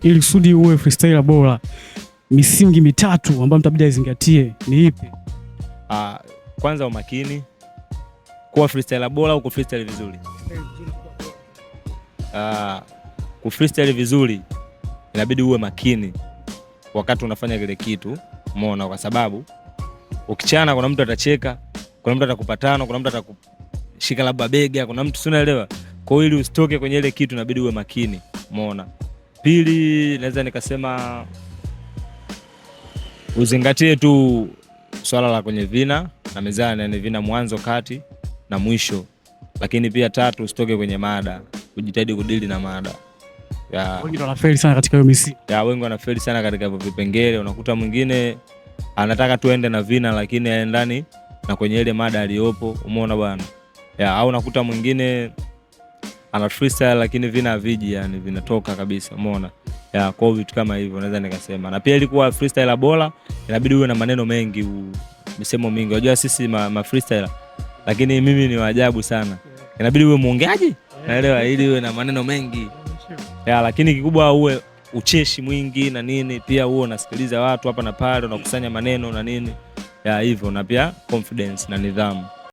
Ili kusudi uwe freestyler bora, misingi mitatu ambayo mtabidi azingatie ni ipi? Kwanza umakini. Kuwa freestyler bora au kufreestyle vizuri? Kufreestyle vizuri inabidi uwe makini wakati unafanya kile kitu, umeona? Kwa sababu ukichana, kuna mtu atacheka, kuna mtu atakupatana, kuna mtu atakushika labda bega, kuna mtu, si unaelewa? Kwa hiyo ili usitoke kwenye ile kitu inabidi uwe makini, umeona? Pili, naweza nikasema uzingatie tu swala la kwenye vina na mezani, yani vina mwanzo, kati na mwisho. Lakini pia tatu, usitoke kwenye mada, ujitahidi kudili na mada. Wengi wanafeli sana katika hiyo misi. Wengi wanafeli sana katika hivyo vipengele. Unakuta mwingine anataka tuende na vina lakini haendani na kwenye ile mada aliyopo, umeona bwana? Au unakuta mwingine ana freestyle lakini vina haviji, yani vinatoka kabisa, umeona? Kwa vitu kama hivyo naweza nikasema. Na pia ilikuwa freestyler bora inabidi uwe na maneno mengi, misemo mingi. Unajua sisi ma freestyler, lakini mimi ni waajabu sana. Inabidi uwe muongeaji, naelewa, ili uwe na maneno mengi. Lakini kikubwa uwe ucheshi mwingi na nini, pia uwe unasikiliza watu hapa na pale, unakusanya maneno na nini. Hivyo, na pia confidence na nidhamu.